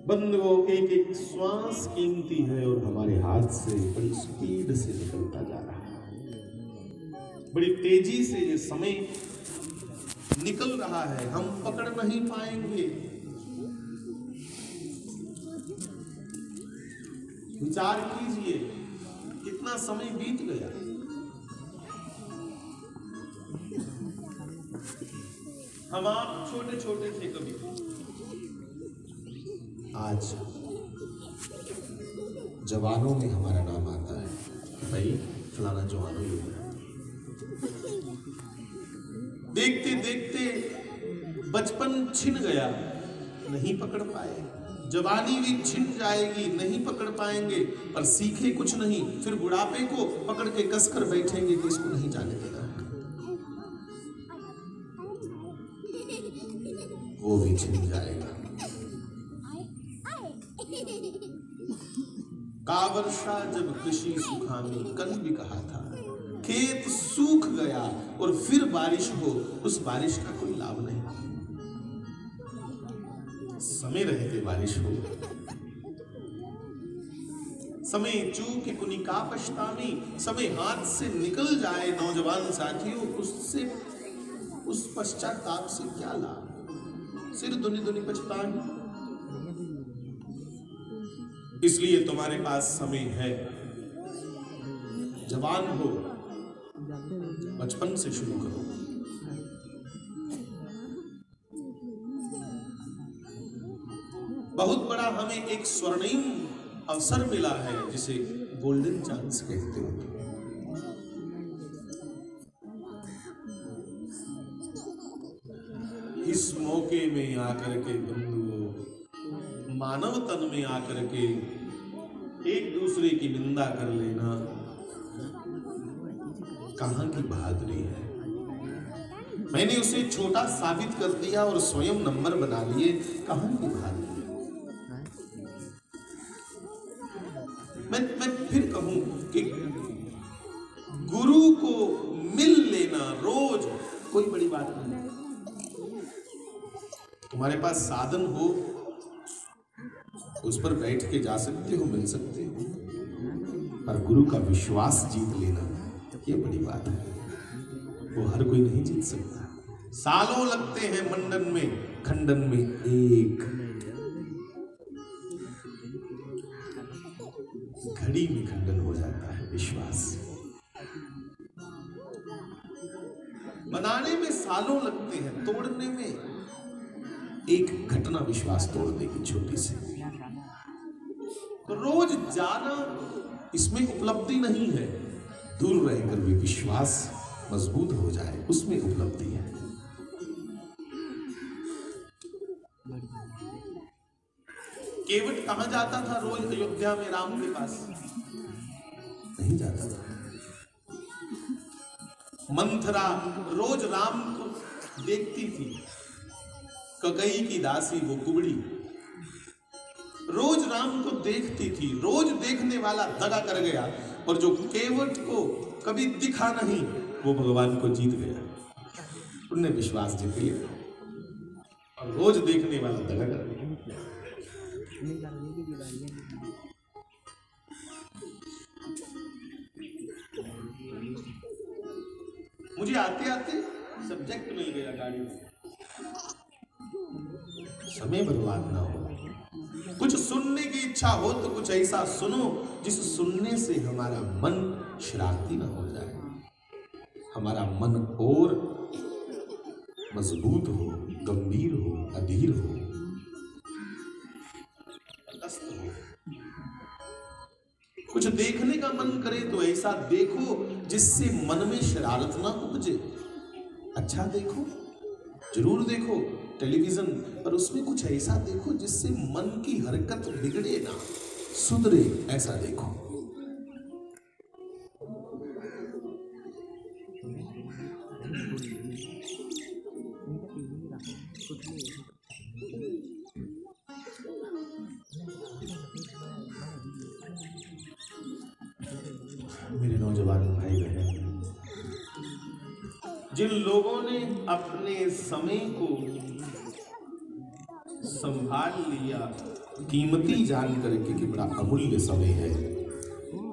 बंधुओं, एक एक श्वास कीमती है और हमारे हाथ से बड़ी स्पीड से निकलता जा रहा है। बड़ी तेजी से ये समय निकल रहा है, हम पकड़ नहीं पाएंगे। विचार कीजिए, कितना समय बीत गया। हम आप छोटे छोटे थे कभी, आज जवानों में हमारा नाम आता है, भाई फलाना जवान हो गया। देखते देखते बचपन छिन गया, नहीं पकड़ पाए। जवानी भी छिन जाएगी, नहीं पकड़ पाएंगे, पर सीखे कुछ नहीं। फिर बुढ़ापे को पकड़ के कसकर बैठेंगे कि इसको नहीं जाने देना, वो भी छिन जाएगा। का वर्षा जब कृषि सुखामी, कल भी कहा था, खेत सूख गया और फिर बारिश हो, उस बारिश का कोई लाभ नहीं। समय रहते बारिश हो, समय चूक कुनी का पछतामी, समय हाथ से निकल जाए नौजवान साथियों, उससे उस पश्चाताप से क्या लाभ? सिर दुनी दुनी पछतानी। इसलिए तुम्हारे पास समय है, जवान हो, बचपन से शुरू करो। बहुत बड़ा हमें एक स्वर्णिम अवसर मिला है, जिसे गोल्डन चांस कहते हैं। इस मौके में आकर के बंधुओं, मानव तन में आकर के एक दूसरे की निंदा कर लेना कहां की बहादुरी है। मैंने उसे छोटा साबित कर दिया और स्वयं नंबर बना लिए, कहां की बहादुरी है। मैं फिर कहूं कि गुरु को मिल लेना रोज कोई बड़ी बात नहीं। तुम्हारे पास साधन हो, उस पर बैठ के जा सकते हो, मिल सकते हो, पर गुरु का विश्वास जीत लेना ये बड़ी बात है। वो हर कोई नहीं जीत सकता। सालों लगते हैं मंडन में, खंडन में एक घड़ी में खंडन हो जाता है। विश्वास बनाने में सालों लगते हैं, तोड़ने में एक घटना विश्वास तोड़ देगी, छोटी सी। तो रोज जाना इसमें उपलब्धि नहीं है, दूर रहकर भी विश्वास मजबूत हो जाए, उसमें उपलब्धि है। केवट कहां जाता था रोज? अयोध्या में राम के पास नहीं जाता था। मंथरा रोज राम को देखती थी, ककई की दासी वो कुबड़ी रोज राम को देखती थी। रोज देखने वाला दगा कर गया, और जो केवट को कभी दिखा नहीं, वो भगवान को जीत गया। उनने विश्वास जीत लिया, और रोज देखने वाला दगा कर गया। मुझे आते आते सब्जेक्ट मिल गया गाड़ी में, समय बर्बाद ना हो। कुछ सुनने की इच्छा हो तो कुछ ऐसा सुनो जिस सुनने से हमारा मन शरारती ना हो जाए, हमारा मन और मजबूत हो, गंभीर हो, अधीर हो, तटस्थ हो। कुछ देखने का मन करे तो ऐसा देखो जिससे मन में शरारत ना उपजे। अच्छा देखो, जरूर देखो टेलीविजन, पर उसमें कुछ ऐसा देखो जिससे मन की हरकत बिगड़े ना, सुधरे, ऐसा देखो। मेरे नौजवान भाई बहन, जिन लोगों ने अपने समय को संभाल लिया, कीमती जान करके कि बड़ा अमूल्य समय है,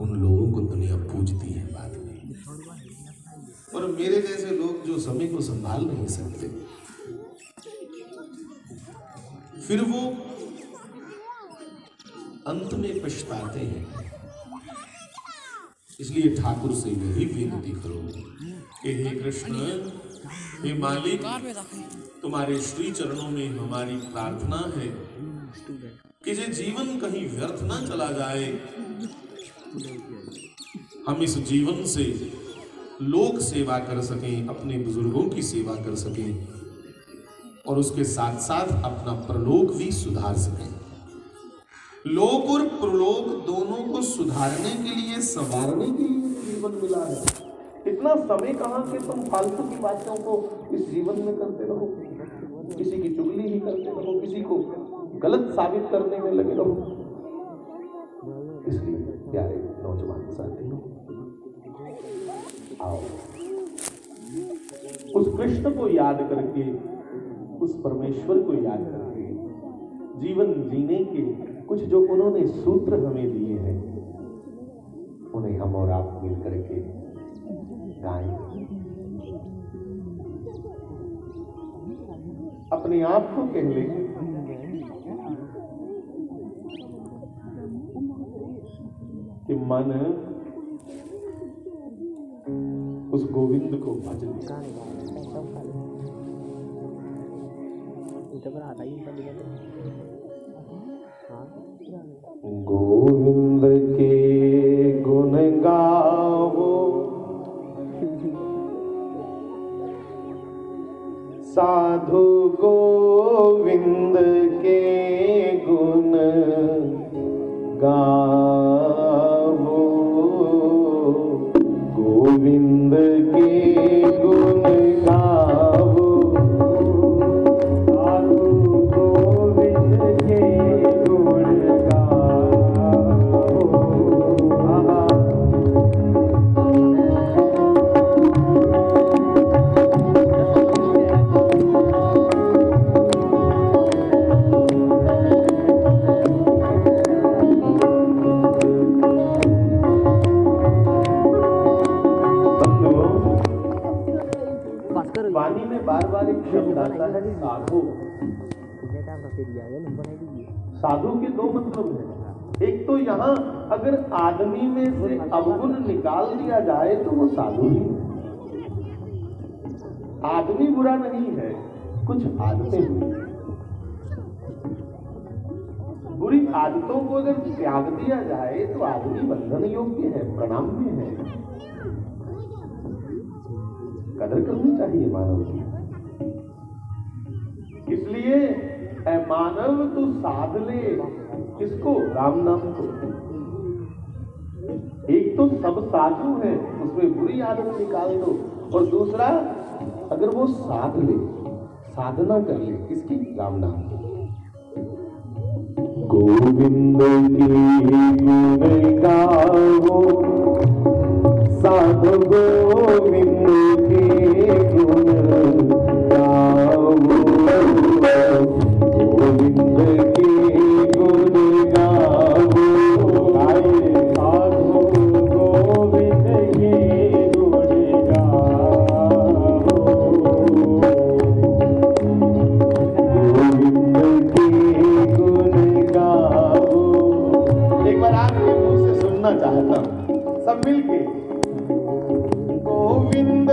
उन लोगों को दुनिया पूजती है बाद में। और मेरे जैसे लोग जो समय को संभाल नहीं सकते, फिर वो अंत में पछताते हैं। इसलिए ठाकुर से यही विनती करो कि हे कृष्ण, हे मालिक, तुम्हारे श्री चरणों में हमारी प्रार्थना है कि ये जीवन कहीं व्यर्थ ना चला जाए। हम इस जीवन से लोक सेवा कर सकें, अपने बुजुर्गों की सेवा कर सकें और उसके साथ साथ अपना प्रलोक भी सुधार सकें। लोक और प्रलोक दोनों को सुधारने के लिए, संवारने के लिए जीवन मिला है। इतना समय कहाँ कि तुम फालतू की बातों को इस जीवन में करते रहो, किसी की चुगली ही करते रहो, किसी को गलत साबित करने में लगे रहो। इसलिए प्यारे नौजवान साथी, आओ उस कृष्ण को याद करके, उस परमेश्वर को याद करके जीवन जीने के कुछ जो उन्होंने सूत्र हमें दिए हैं, उन्हें हम और आप मिल करके गाएं। अपने आप को कह लें कि मन उस गोविंद को भज ले। गोविंद के गुण गावो, साधु गोविंद के गुण गावो, गोविंद के गुण गावो, साधु गोविंद के गुण वाणी में बार बार एक शब्द आता है साधु। साधु के दो मतलब है। एक तो यहाँ अगर आदमी में से अवगुण निकाल दिया जाए तो वो साधु ही है। आदमी बुरा नहीं है, कुछ आदतें बुरी। बुरी आदतों को अगर त्याग दिया जाए तो आदमी बंधन योग्य है, प्रणाम्य है। कदर करनी चाहिए मानव की। इसलिए ऐ मानव तू साध ले, किसको? राम नाम को। एक तो सब साधु है, उसमें बुरी आदत निकाल दो, और दूसरा अगर वो साध ले, साधना कर ले, किसकी? राम नाम को। गोविंद की गुण गाओ, साधु गोविंद के गुण गाओ, गोविंद के गुण गाओ, साधु गोविंद के गुण गाओ, गोविंद के गुण गाओ। एक बार आपके मुंह से सुनना चाहता हूं सब मिलके। गोविंद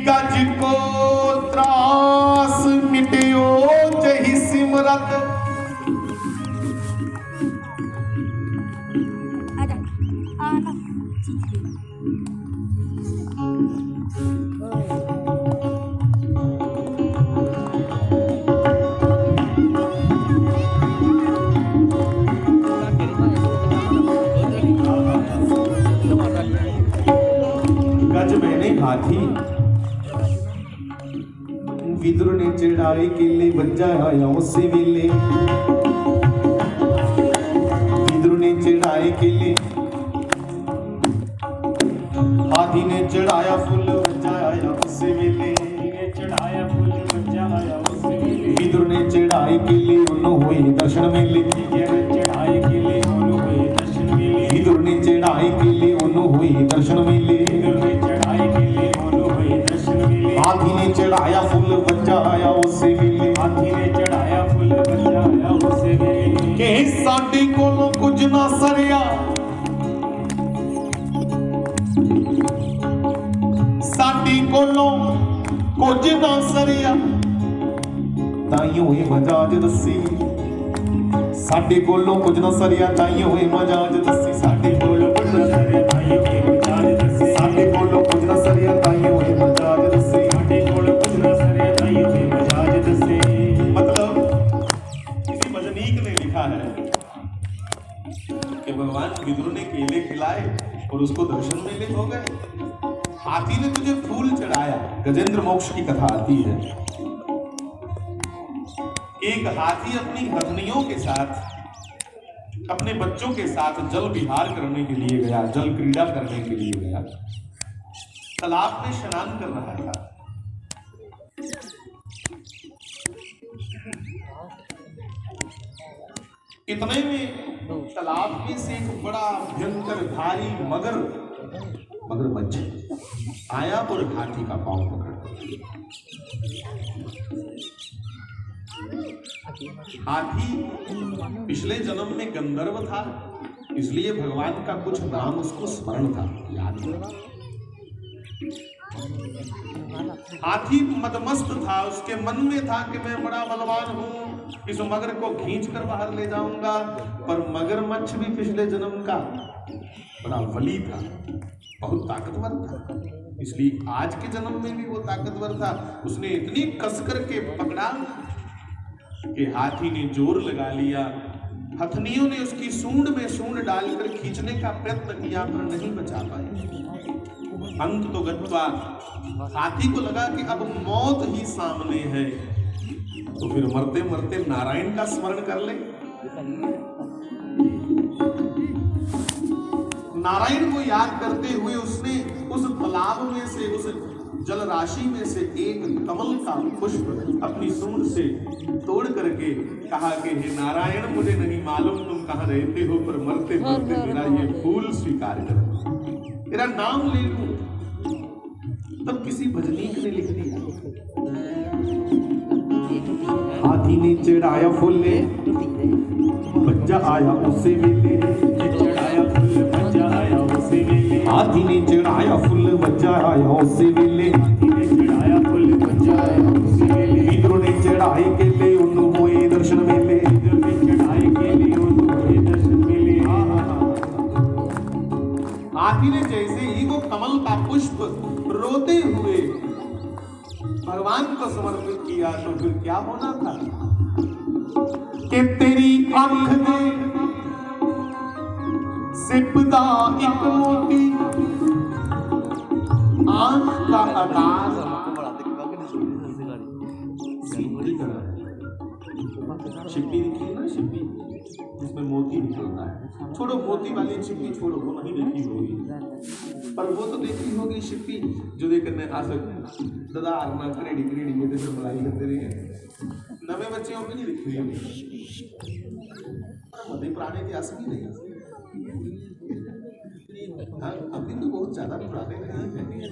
गज को त्रास मिट्यो जही सिमरत। गज मैंने हाथी विदुर ने चढ़ाए किले बज्जा आया उसे वेले। विदुर ने चढ़ाए किले हाथी ने चढ़ाया फूल बज्जा आया उसे वेले। चढ़ाया फूल बज्जा आया उसे वेले। विदुर ने चढ़ाए किले उन्हों हुए दर्शन मेले। चढ़ाए किले उन्हों हुए दर्शन मेले। विदुर ने चढ़ाए किले उन्हों हुए दर्शन मेले। हाथी ने चढ़ाया फूल बच्चा आया उसे वेले। हाथी ने चढ़ाया फूल बच्चा आया उसे वेले। के साडे कोलों कुछ ना सरिया, साडे कोलों कुछ ना सरिया, ताइयों होए मजाज दसी। साडे कोलों कुछ ना सरिया ताइयों होए मजाज दसी। साडे कोलों कुछ ना सरिया ताइयों होए मजाज दसी। साडे कोलों कुछ ना सरिया ताइयों होए मजाज दसी। साडे कोलों कुछ ना सरिया ताइयों होए मजाज दसी। मतलब किसी भजनीक ने लिखा है कि भगवान विदुर ने केले खिलाए और उसको दर्शन मेले हो गए। हाथी ने तुझे फूल चढ़ाया। गजेंद्र मोक्ष की कथा आती है, एक हाथी अपनी हथनियों के साथ अपने बच्चों के साथ जल विहार करने के लिए गया, जल क्रीड़ा करने के लिए गया। तालाब में स्नान कर रहा था। इतने में तालाब में से एक बड़ा भयंकर भारी मगरमच्छ आया और हाथी का पांव पकड़। हाथी पिछले जन्म में गंधर्व था, इसलिए भगवान का कुछ नाम उसको स्मरण था, याद था। हाथी मदमस्त था, उसके मन में था कि मैं बड़ा बलवान हूं, इस मगर को खींच कर बाहर ले जाऊंगा। पर मगरमच्छ भी पिछले जन्म का बड़ा बली था, बहुत ताकतवर था, इसलिए आज के जन्म में भी वो ताकतवर था। उसने इतनी कस करके पकड़ा कि हाथी ने जोर लगा लिया। हथनियों ने उसकी सूंड में सूंड डालकर खींचने का प्रयत्न किया पर नहीं बचा पाए। अंत तो गत्वा हाथी को लगा कि अब मौत ही सामने है, तो फिर मरते मरते नारायण का स्मरण कर ले। नारायण को याद करते हुए उसने उस तालाब में से, उस जल राशि में से एक कमल का पुष्प अपनी सूंड से तोड़ करके कहा कि हे नारायण, मुझे नहीं मालूम तुम कहाँ रहते हो, पर मरते मरते मेरा ये फूल स्वीकार करो, तेरा नाम ले लूं। तब किसी भजनीक ने लिख दिया, हाथी ने चढ़ाया फूले बच्चा आया उसे वेले। चढ़ाया फूल बच्चा आया उसे वेले। हाथी ने चढ़ाया फूल बच्चा आया उसे वेले। हाथी ने चढ़ाया फूल बच्चा आया उसे वेले। विदुर ने चढ़ाए केले उन्हों होए दर्शन मेले। विदुर ने चढ़ाए केले उन्हों होए दर्शन मेले। हाथी ने जैसे ही वो कमल का पुष्प रोते हुए भगवान को समर्पित किया, तो फिर क्या होना था कि तेरी आंख दे सिपदा एक मोती, आंख का आकार छिप्पी दिखी ना, छिप्पी जिसमें मोती निकलता है। छोड़ो मोती वाली छिप्पी छोड़ो, वो नहीं देखी होगी, पर वो तो देखी होगी छिप्पी जो देखने आ सकते दादा आरना क्रेडी क्रेडी ये देखो मलाई करते रहे। नवे बच्चों को नहीं दिख रही मध्य पुराने इतिहास में नहीं। हाँ, अभी तो बहुत ज्यादा पुराने नहीं है।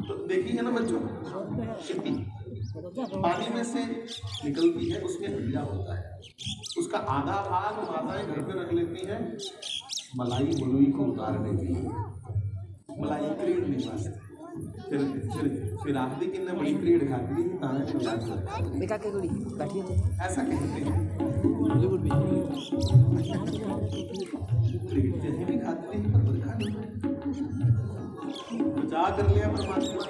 तो देखी है ना बच्चों, छिप्पी पानी में से निकलती है, उसमें हड्डियां होता है, उसका आधा भाग माताएं घर पे रख लेती हैं मलाई मलुई को उतारने के लिए। मलाई क्रीड नहीं वास्ते फिर आखिरी किन्ने बड़ी परेड खाती थी ताने तो याद देखा के थोड़ी बैठी है ऐसा कहते हैं बॉलीवुड में परेड जैसे भी खाती थी पर बरखा नहीं बचा कर लिया परमात्मा।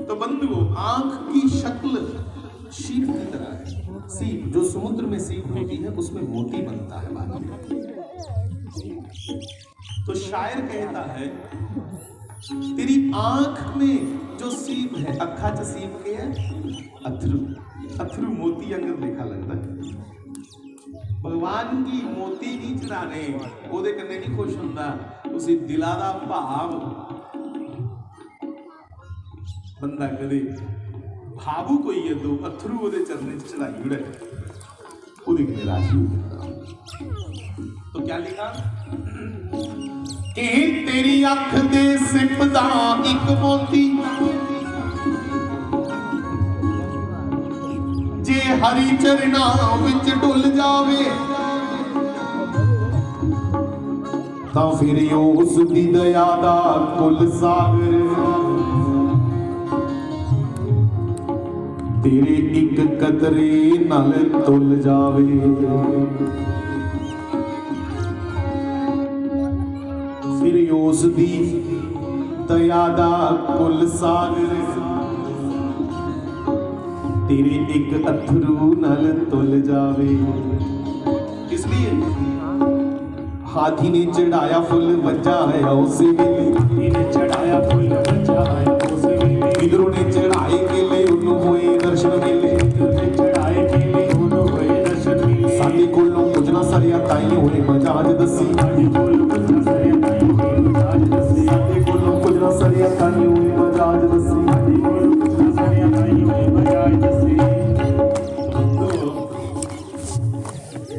तो बंधुओं, आंख की शक्ल सीप की तरह है। सीप जो समुद्र में सीप होती है उसमें मोती बनता है बाद में। तो शायर कहता है तेरी आंख में जो सीप है अखा च सीप के है अथरू अथरू मोती अंगर देखा लगता है। भगवान की मोती नहीं चढ़ाने ओदे कन्ने नहीं खुश हुंदा उसी दिला दा भाव बंदा कदे भावु कोई है तो अथरू ओदे चरने च चढ़ाई उड़े ओदे कन्ने राजी हो जाता। तो क्या लिखा कि तेरी अख दे सिपदा एक मोती जे हरी चरना विच डुल जावे तां फिर उस दी दया दा कुल सागर तेरे एक कतरे नाल तुल जावे। फिर उस दी दया दा कुल सागर तेरे एक अथरू नल तुल जावे। इसलिए हाथी ने चढ़ाया फुल बचा है उस वेले चढ़ाया फुल बचा है उस वेले इधरों ने चढ़ाए केले उन्हों होए दर्शन मेले चढ़ाए केले उन्हों होए दर्शन मेले साडी कोलों कुछ ना सरिया ताई होए मजाज दसी साडी कोलों कुछ ना सरिया ताई होए मजाज दसी साडी कोलों कुछ ना सरिया ताई होए मजाज दसी साडी कोलों कुछ ना सरिया ताई होए मजाज दसी।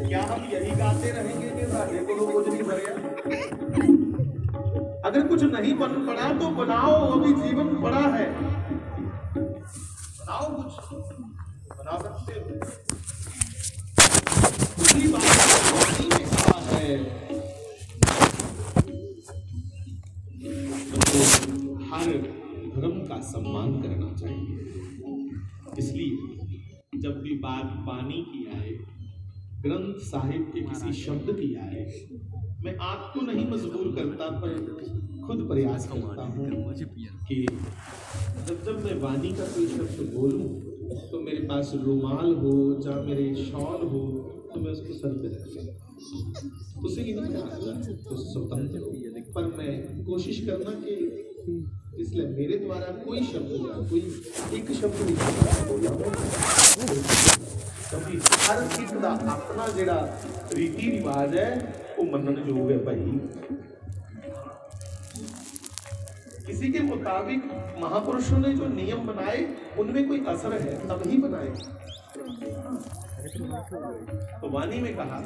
क्या हम यही गाते रहेंगे कि साडे कोलों कुछ नहीं सरिया? अगर कुछ नहीं बन पड़ा तो बनाओ, अभी जीवन पड़ा है, बनाओ कुछ बना सकते हो। दूसरी बात वाणी में कहा है तो हर धर्म का सम्मान करना चाहिए। इसलिए जब भी बात वाणी की आए, ग्रंथ साहिब के किसी शब्द की आए, मैं आपको नहीं मजबूर करता पर खुद प्रयास करता हूँ कि जब मैं वाणी का कोई शब्द बोलूँ तो मेरे पास रुमाल हो या मेरे शॉल हो तो मैं उसको सर पे रखूँ, उसे ही नहीं चाहता तो स्वतंत्र हो, पर मैं कोशिश करना कि इसलिए मेरे द्वारा कोई शब्द या कोई एक शब्द नहीं बोला क्योंकि हर सिख का अपना जिहड़ा रीति रिवाज है वो मनन योग है भाई। किसी के मुताबिक महापुरुषों ने जो नियम बनाए उनमें कोई असर है तब ही बनाए। तो वाणी में कहा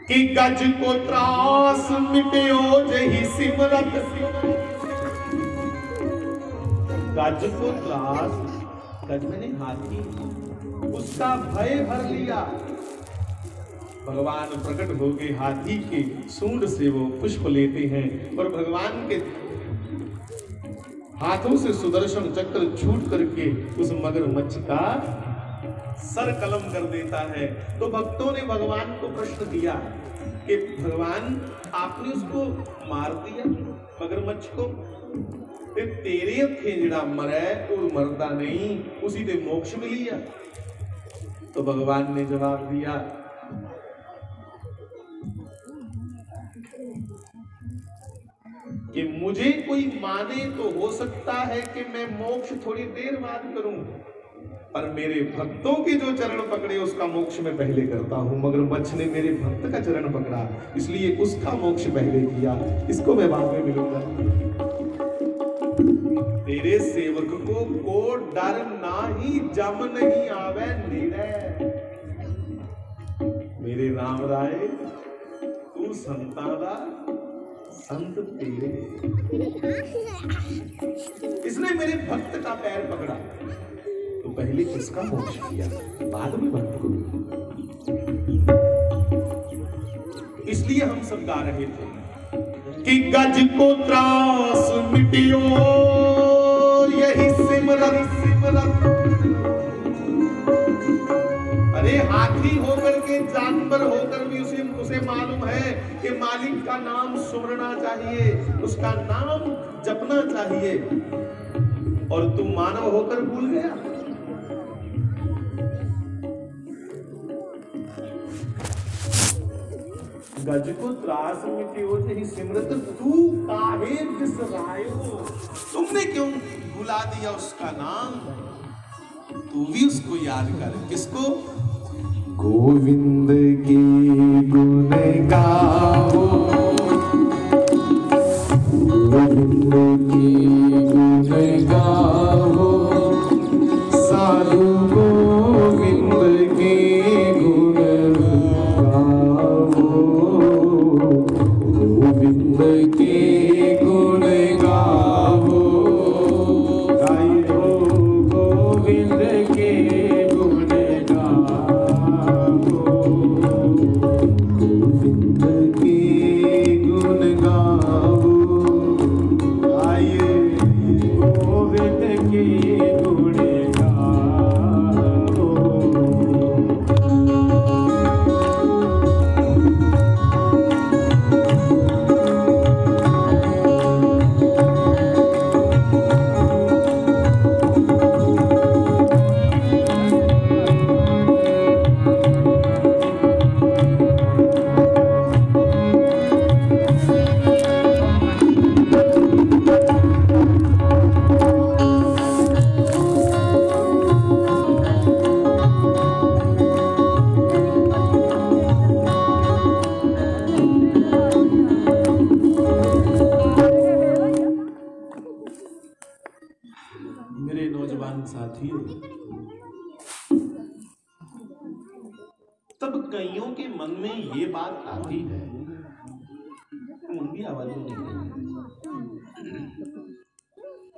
कि गज को त्रास मिट्यो जही सिमरत, गज को त्रास, गज मैंने हाथी, उसका भय भर लिया। भगवान प्रकट हो गए, हाथी के सूंड से वो पुष्प लेते हैं और भगवान के हाथों से सुदर्शन चक्र छूट करके उस मगरमच्छ का सर कलम कर देता है। तो भक्तों ने भगवान को प्रश्न किया कि भगवान आपने उसको मार दिया मगरमच्छ को, फिर तेरे हथे जिहड़ा मरै वो मरदा नहीं, उसी ते मोक्ष मिली है। तो भगवान ने जवाब दिया कि मुझे कोई माने तो हो सकता है कि मैं मोक्ष थोड़ी देर बाद करूं, पर मेरे भक्तों के जो चरण पकड़े उसका मोक्ष मैं पहले करता हूं। मगरमच्छ ने मेरे भक्त का चरण पकड़ा इसलिए उसका मोक्ष पहले किया, इसको मैं बाद में मिलूंगा। तेरे सेवक को डर ना ही जम नहीं आवे नेड़े, मेरे राम राय तू संता दा संत तेरे। इसने मेरे भक्त का पैर पकड़ा तो पहले किसका मोक्ष किया, बाद में भक्त को। इसलिए हम सब गा रहे थे कि गज को त्रास मिटियो यही सिमरन सिमरन। अरे हाथी होकर के, जानवर होकर भी उसे मालूम है कि मालिक का नाम सुमरना चाहिए, उसका नाम जपना चाहिए, और तुम मानव होकर भूल गया। गज को त्रास मिटियो यही सिमरत, तू काहे बिसरायो। तुमने क्यों भुला दिया उसका नाम? तू भी उसको याद कर। किसको? गोविंद के गुण गाओ, गोविंद के गुण गाओ, साधु गोविंद के गुण गाओ, गोविंद के गुण गाओ, गाइयो गोविंद के तब कईयों के मन में ये बात आती है, मुंडी आवाज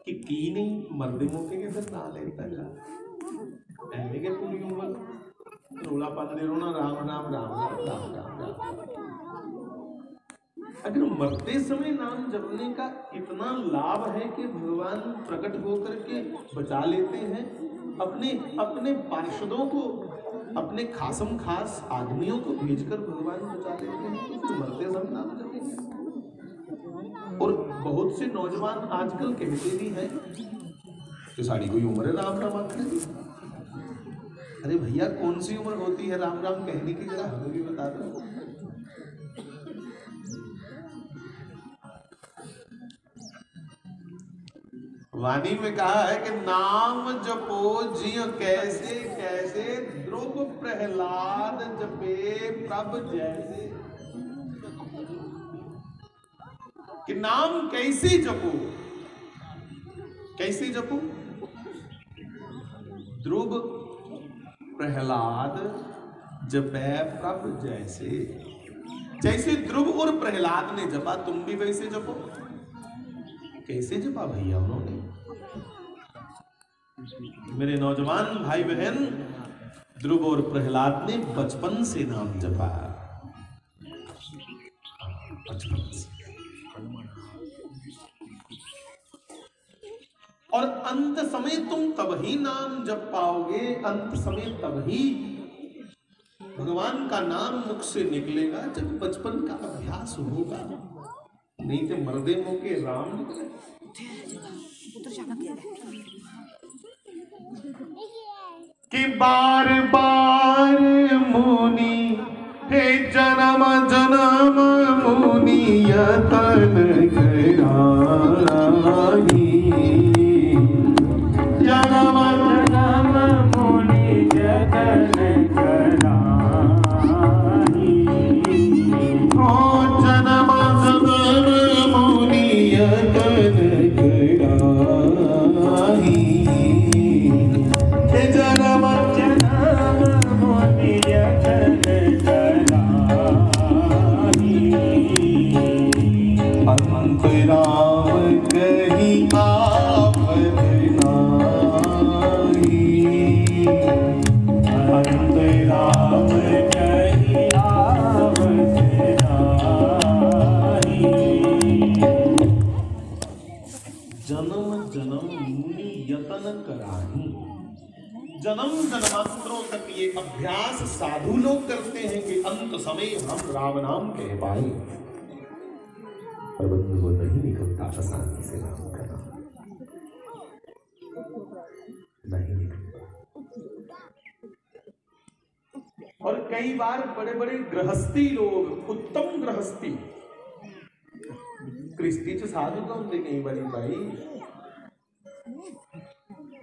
कि कीने मर्दे मौके के फिर ना लेता जा ऐसे के पूरी उम्र रोला पाते रोना राम राम राम राम राम राम राम। अगर मरते समय नाम जपने का इतना लाभ है कि भगवान प्रकट होकर के बचा लेते हैं, अपने अपने पार्षदों को, अपने खासम खास आदमियों को भेजकर भगवान बचा लेते हैं, तो मरते समय नाम जपेंगे। और बहुत से नौजवान आजकल कहते भी हैं कि साड़ी कोई उम्र है राम राम आखिर। अरे भैया कौन सी उम्र होती है राम राम कहने की, जरा हमें भी बता दो। वाणी में कहा है कि नाम जपो जियो कैसे कैसे, ध्रुव प्रहलाद जपे प्रभ जैसे। कि नाम कैसे जपो, कैसे जपो? ध्रुव प्रहलाद जपे प्रभ जैसे। जैसे ध्रुव और प्रहलाद ने जपा तुम भी वैसे जपो। कैसे जपा भैया उन्होंने? मेरे नौजवान भाई बहन, ध्रुव और प्रहलाद ने बचपन से नाम जपा, बचपन से। और अंत समय तुम तब ही नाम जप पाओगे, अंत समय तब ही भगवान का नाम मुख से निकलेगा जब बचपन का अभ्यास होगा। नहीं तो मर्दे मौके राम निकले। कि बार बार मुनि हे जन्म जन्म मुनि यतन कराई, जन्म जन्म मुनि यतन कराई, ओ जन्म जन्म मुनि यतन कराई, जन्म जन्म मुनि यतन कराई, अंत राम कहीं आपद नाई, अंत राम कहीं आपद नाई। जन्म जन्म मुनि यतन कराही। जन्म जन्मांतरों तक ये अभ्यास साधु लोग करते हैं कि अंत समय हम राम नाम कह पाए, पर बंधु वो नहीं निकलता आसानी से राम का नाम, नहीं निकलता। और कई बार बड़े बड़े गृहस्थी लोग, उत्तम गृहस्थी कृष्टि च साधु तो होंगे कई बारी भाई,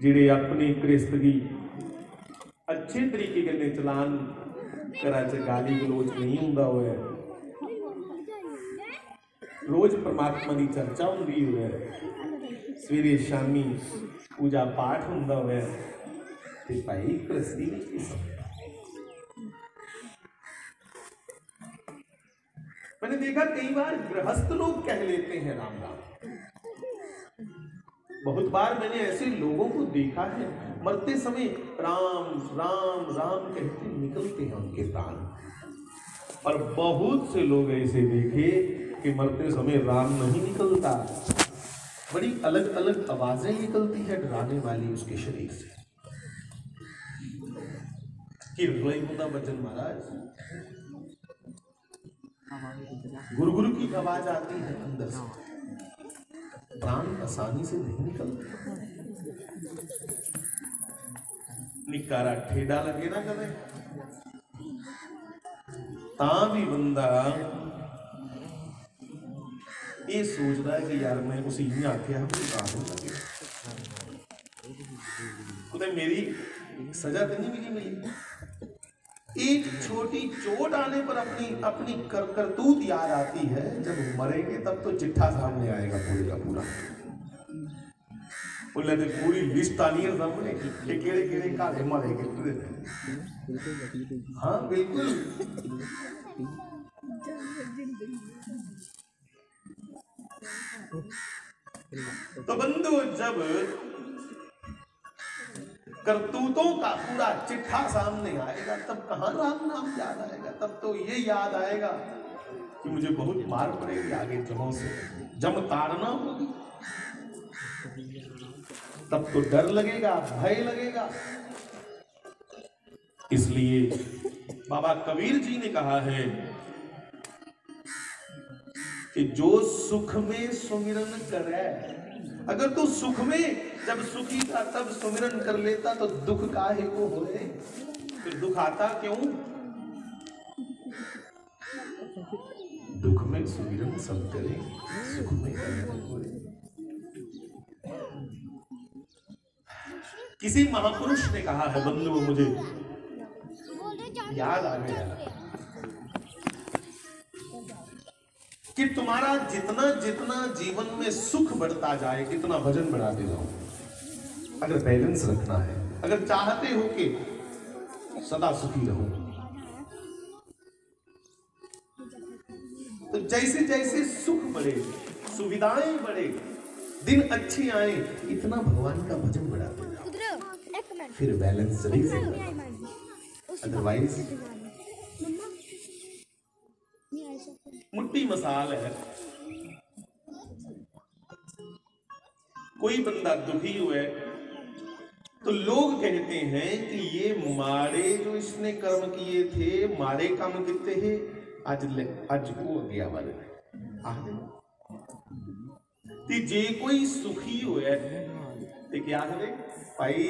जिहड़े अपनी गृहस्थी अच्छे तरीके के चलान करा च गाली गलोच नहीं हुंदा होया, रोज परमात्मा की चर्चा होंदी होया, सवेरे शामी पूजा पाठ हुंदा होया, ते भाई गृहस्थी विच की समझ। मैंने देखा कई बार गृहस्थ लोग कह लेते हैं राम राम। बहुत बार मैंने ऐसे लोगों को देखा है मरते समय राम राम राम कहते निकलते हैं उनके प्राण, और बहुत से लोग ऐसे देखे कि मरते समय राम नहीं निकलता, बड़ी अलग अलग आवाजें निकलती है डराने वाली उसके शरीर से। वचन महाराज गुरु गुरु की आवाज आती है अंदर से, प्राण आसानी से नहीं निकलते। निकारा ठेडा लगे ना कदे ता भी बंदा ये सोचता है कि यार मैं उसे ही आख्या लगे, कुछ मेरी सजा तो नहीं मिली मेरी। एक छोटी चोट आने पर अपनी करतूत याद आती है, जब मरेंगे तब तो चिट्ठा सामने आएगा पूरे का पूरा, बोले तो पूरी लिस्ट आनी है सामने कि केड़े केड़े काले मारेंगे पूरे। हाँ बिल्कुल, तो बंधु जब करतूतों का पूरा चिट्ठा सामने आएगा तब कहां राम नाम याद आएगा, तब तो ये याद आएगा कि मुझे बहुत मार पड़ेगी आगे जमों से, जम ताड़ना होगी, तब तो डर लगेगा, भय लगेगा। इसलिए बाबा कबीर जी ने कहा है कि जो सुख में सुमिरन करे, अगर तू सुख में जब सुखी था तब सुमिरन कर लेता तो दुख काहे को होए, फिर दुख आता क्यों? दुख में सुमिरन सब करे, सुख में होए। किसी महापुरुष ने कहा है बंधु, मुझे याद आ गया कि तुम्हारा जितना जितना जीवन में सुख बढ़ता जाए, कितना भजन बढ़ाते जाओ, अगर बैलेंस रखना है, अगर चाहते हो कि सदा सुखी रहो, तो जैसे जैसे सुख बढ़े, सुविधाएं बढ़े, दिन अच्छे आए, इतना भगवान का भजन बढ़ाते जाओ, फिर बैलेंस सही से। अदरवाइज मुट्ठी मसाल है, कोई बंदा दुखी हुए तो लोग कहते हैं कि ये माड़े जो इसने कर्म किए थे, माड़े काम किते हैं, आज को गया वाले ते जे कोई सुखी हुए ते क्या करे भाई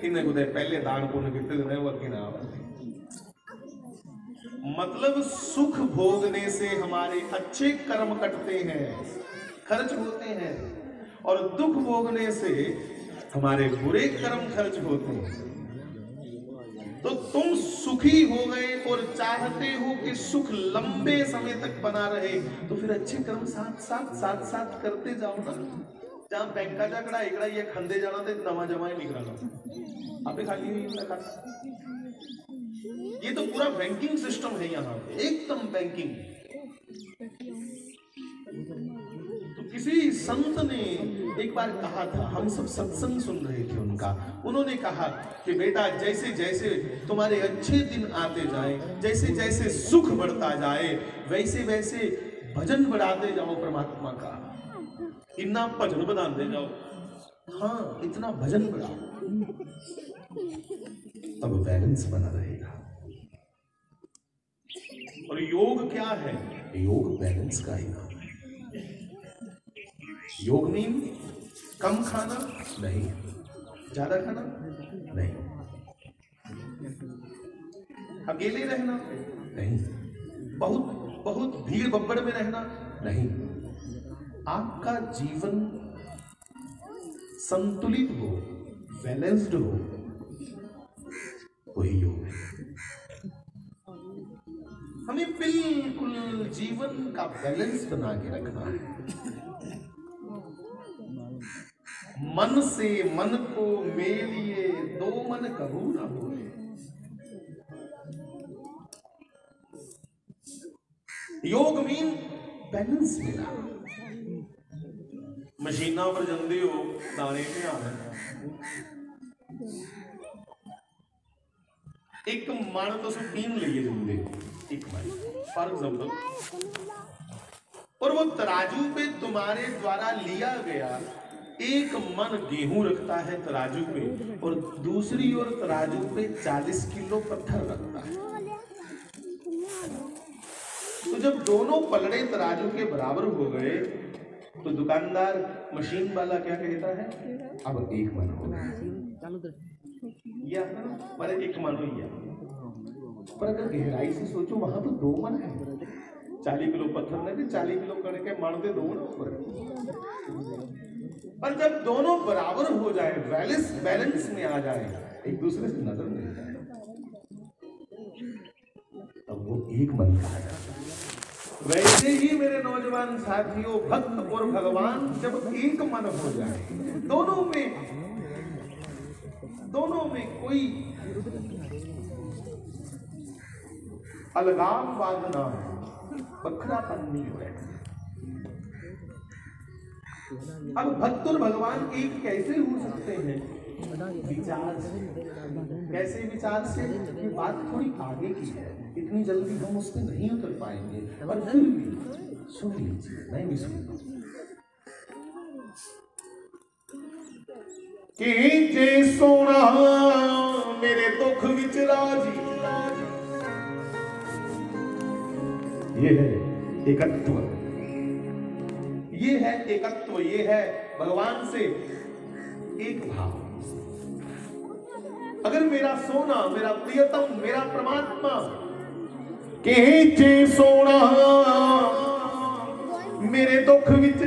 इन्हें कुछ पहले दान पुण्य किते वो अगे ना। मतलब सुख भोगने से हमारे अच्छे कर्म कटते हैं, खर्च होते हैं, और दुख भोगने से हमारे बुरे कर्म खर्च होते हैं। तो तुम सुखी हो गए और चाहते हो कि सुख लंबे समय तक बना रहे, तो फिर अच्छे कर्म साथ करते जाओ ना। जहां बैंक का कढ़ाई ये खंदे जाना तो नवा जमा ही निकलना, आपने खाली हुई खाता। ये तो पूरा बैंकिंग सिस्टम है यहाँ पे, एकदम बैंकिंग। तो किसी संत ने एक बार कहा था, हम सब सत्संग सुन रहे थे उनका, उन्होंने कहा कि बेटा जैसे जैसे तुम्हारे अच्छे दिन आते जाए, जैसे जैसे सुख बढ़ता जाए, वैसे वैसे भजन बढ़ाते जाओ परमात्मा का, इन्ना भजन बढ़ाते जाओ हाँ इतना भजन बढ़ाओ, तब बैलेंस बना रहेगा। और योग क्या है? योग बैलेंस का ही नाम है। योग मीन कम खाना नहीं, ज्यादा खाना नहीं, अकेले रहना नहीं, बहुत बहुत भीड़ बब्बड़ में रहना नहीं। आपका जीवन संतुलित हो, बैलेंस्ड हो, वही योग है। हमें बिल्कुल जीवन का बैलेंस बना के रखना है। मन से मन को मेलिए, दो मन कबू न हो। योग मीन बैलेंस मिला। मशीना पर जाते हो दाने ध्यान, एक मन तो पीन लिए जाते, एक मन फॉर एग्जाम्पल, और वो तराजू पे तुम्हारे द्वारा लिया गया एक मन गेहूं रखता है तराजू पे, और दूसरी ओर तराजू पे 40 किलो पत्थर रखता है। तो जब दोनों पलड़े तराजू के बराबर हो गए तो दुकानदार मशीन वाला क्या कहता है? अब एक मन हो गया, पर एक मन हो गया। पर अगर गहराई से सोचो वहां तो दो मन है, 40 किलो पत्थर नहीं, 40 किलो करके मारते दो मन ऊपर। पर जब दोनों बराबर हो जाए, बैलेंस में आ जाए, एक दूसरे से नजर मिल जाए, तब वो एक मन कहा जाता है। वैसे ही मेरे नौजवान साथियों, भक्त और भगवान जब एक मन हो जाए, दोनों में कोई अलगाववाद ना हो, बखरापन नहीं हो। अब भक्त और भगवान एक कैसे हो सकते हैं? विचार से। कैसे विचार से? ये बात थोड़ी आगे की है, इतनी जल्दी हम उस पर नहीं उतर पाएंगे, पर फिर भी सुन लीजिए, मैं भी सुनता हूं। कि जे सोना मेरे दुख विच राजी, ये है एकत्व, ये है एकत्व, ये है भगवान से एक भाव। अगर मेरा सोना, मेरा प्रियतम, मेरा परमात्मा के जे सोना मेरे दुख विच